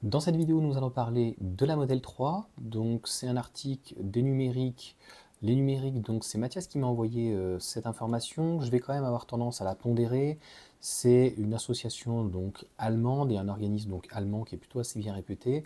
Dans cette vidéo, nous allons parler de la Model 3. Donc, c'est un article des numériques. Les numériques, donc c'est Mathias qui m'a envoyé cette information. Je vais quand même avoir tendance à la pondérer. C'est une association donc allemande et un organisme donc allemand qui est plutôt assez bien réputé.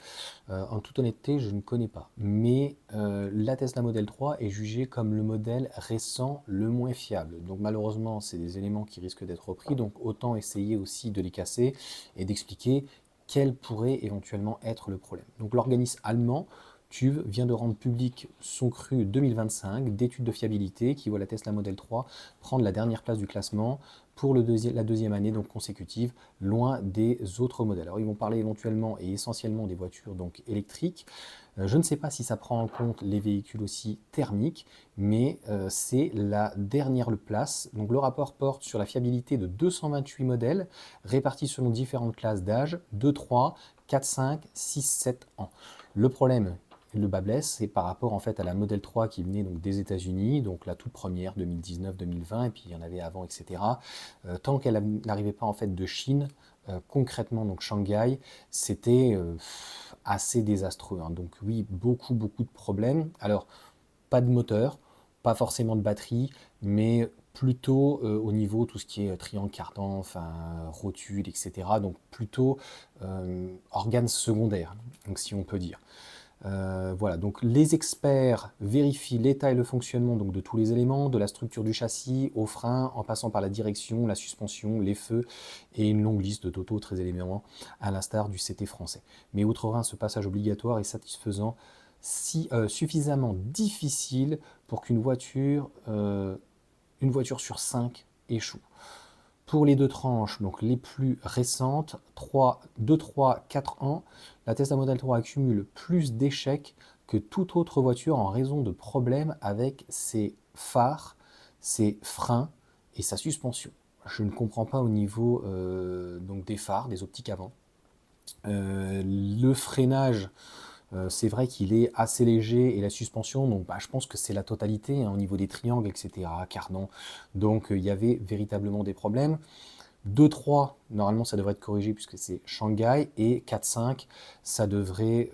En toute honnêteté, je ne connais pas. Mais la Tesla Model 3 est jugée comme le modèle récent le moins fiable. Donc malheureusement, c'est des éléments qui risquent d'être repris. Donc autant essayer aussi de les casser et d'expliquer quel pourrait éventuellement être le problème. Donc l'organisme allemand TÜV vient de rendre public son cru 2025 d'études de fiabilité qui voit la Tesla Model 3 prendre la dernière place du classement pour la deuxième année donc consécutive, loin des autres modèles. Alors ils vont parler éventuellement et essentiellement des voitures donc électriques. Je ne sais pas si ça prend en compte les véhicules aussi thermiques, mais c'est la dernière place. Donc le rapport porte sur la fiabilité de 228 modèles répartis selon différentes classes d'âge, 2, 3, 4, 5, 6, 7 ans. Le problème, le bas blesse, c'est par rapport en fait à la Model 3 qui venait donc des États-Unis, donc la toute première 2019-2020, et puis il y en avait avant, etc. Tant qu'elle n'arrivait pas en fait de Chine, concrètement donc Shanghai, c'était assez désastreux, hein. Donc oui, beaucoup de problèmes. Alors pas de moteur, pas forcément de batterie, mais plutôt au niveau tout ce qui est triangle cardan, enfin rotule, etc. Donc plutôt organes secondaires, donc si on peut dire. Voilà, donc les experts vérifient l'état et le fonctionnement donc, de tous les éléments, de la structure du châssis, au frein, en passant par la direction, la suspension, les feux et une longue liste d'autres éléments, à l'instar du CT français. Mais outre-Rhin, ce passage obligatoire est satisfaisant, suffisamment difficile pour une voiture sur 5 échoue. Pour les deux tranches, donc les plus récentes, 2, 3, 4 ans, la Tesla Model 3 accumule plus d'échecs que toute autre voiture en raison de problèmes avec ses phares, ses freins et sa suspension. Je ne comprends pas au niveau donc des phares, des optiques avant. Le freinage, c'est vrai qu'il est assez léger et la suspension, donc je pense que c'est la totalité hein, au niveau des triangles, etc. Cardan. Donc il y avait véritablement des problèmes. 2-3, normalement ça devrait être corrigé puisque c'est Shanghai, et 4-5, ça devrait...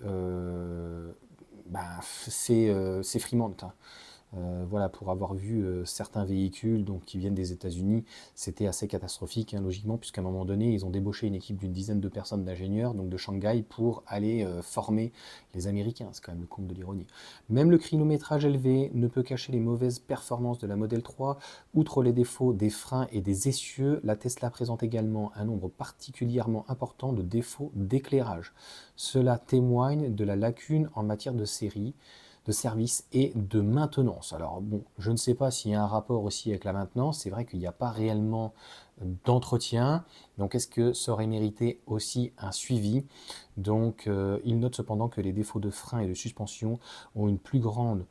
c'est Fremont, hein. Voilà, pour avoir vu certains véhicules donc, qui viennent des États-Unis, c'était assez catastrophique, hein, logiquement, puisqu'à un moment donné, ils ont débauché une équipe d'une dizaine de personnes d'ingénieurs, donc de Shanghai, pour aller former les Américains. C'est quand même le comble de l'ironie. Même le chronométrage élevé ne peut cacher les mauvaises performances de la Model 3. Outre les défauts des freins et des essieux, la Tesla présente également un nombre particulièrement important de défauts d'éclairage. Cela témoigne de la lacune en matière de série, de service et de maintenance. Alors bon, je ne sais pas s'il y a un rapport aussi avec la maintenance, c'est vrai qu'il n'y a pas réellement d'entretien, donc est-ce que ça aurait mérité aussi un suivi? Donc il note cependant que les défauts de frein et de suspension ont une plus grande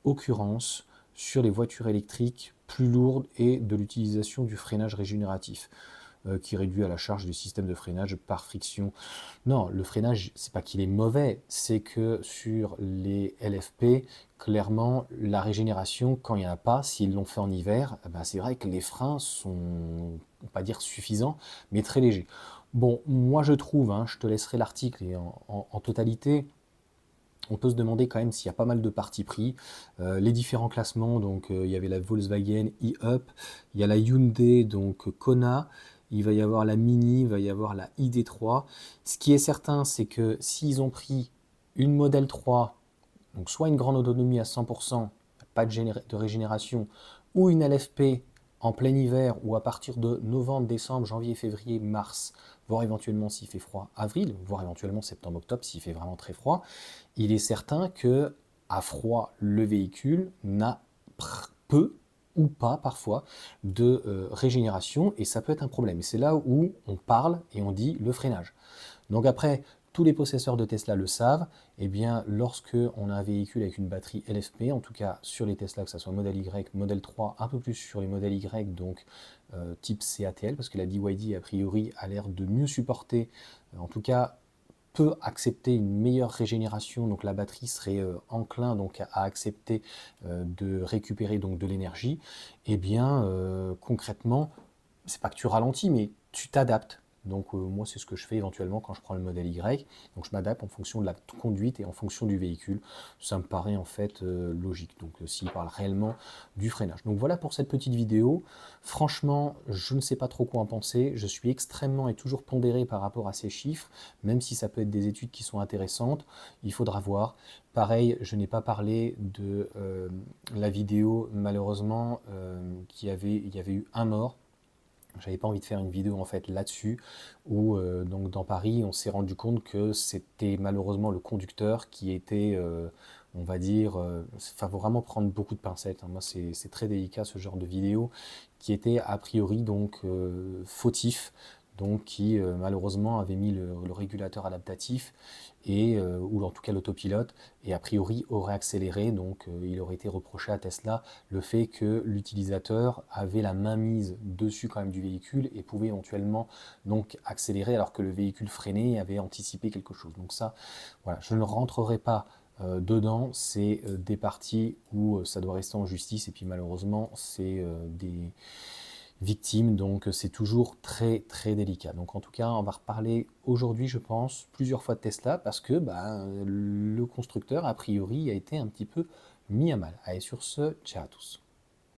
occurrence sur les voitures électriques plus lourdes et de l'utilisation du freinage régénératif qui réduit à la charge du système de freinage par friction. Non, le freinage, c'est pas qu'il est mauvais, c'est que sur les LFP, clairement, la régénération, quand il n'y en a pas, s'ils l'ont fait en hiver, c'est vrai que les freins sont, on va pas dire suffisants, mais très légers. Bon, moi je trouve, hein, je te laisserai l'article en totalité. On peut se demander quand même s'il y a pas mal de partis pris. Les différents classements, donc il y avait la Volkswagen e-Up, il y a la Hyundai, donc Kona, il va y avoir la Mini, il va y avoir la ID3. Ce qui est certain, c'est que s'ils ont pris une Model 3, donc soit une grande autonomie à 100%, pas de régénération, ou une LFP en plein hiver ou à partir de novembre, décembre, janvier, février, mars, voire éventuellement s'il fait froid, avril, voire éventuellement septembre, octobre s'il fait vraiment très froid, il est certain que à froid, le véhicule n'a peu ou pas parfois de régénération et ça peut être un problème. Et c'est là où on parle et on dit le freinage. Donc après, tous les possesseurs de Tesla le savent, eh bien, lorsque on a un véhicule avec une batterie LFP, en tout cas sur les Tesla, que ce soit Model Y, Model 3, un peu plus sur les modèles Y, donc type CATL, parce que la BYD, a priori, a l'air de mieux supporter, en tout cas, peut accepter une meilleure régénération, donc la batterie serait enclin donc à accepter de récupérer donc de l'énergie, eh bien concrètement, c'est pas que tu ralentis, mais tu t'adaptes. Donc moi c'est ce que je fais éventuellement quand je prends le modèle Y. Donc je m'adapte en fonction de la conduite et en fonction du véhicule. Ça me paraît en fait logique. Donc s'il parle réellement du freinage. Donc voilà pour cette petite vidéo. Franchement, je ne sais pas trop quoi en penser. Je suis extrêmement et toujours pondéré par rapport à ces chiffres, même si ça peut être des études qui sont intéressantes. Il faudra voir. Pareil, je n'ai pas parlé de la vidéo, malheureusement, il y avait eu un mort. J'avais pas envie de faire une vidéo en fait là-dessus, où donc dans Paris, on s'est rendu compte que c'était malheureusement le conducteur qui était, on va dire, enfin, faut vraiment prendre beaucoup de pincettes, hein. Moi, c'est très délicat ce genre de vidéo, qui était a priori donc fautif, donc qui malheureusement avait mis le régulateur adaptatif et ou en tout cas l'autopilote et a priori aurait accéléré, donc il aurait été reproché à Tesla le fait que l'utilisateur avait la main mise dessus quand même du véhicule et pouvait éventuellement donc accélérer alors que le véhicule freinait et avait anticipé quelque chose. Donc ça, voilà, je ne rentrerai pas dedans, c'est des parties où ça doit rester en justice et puis malheureusement c'est des victimes, donc c'est toujours très très délicat. Donc en tout cas, on va reparler aujourd'hui, je pense, plusieurs fois de Tesla parce que le constructeur, a priori, a été un petit peu mis à mal. Allez, sur ce, ciao à tous.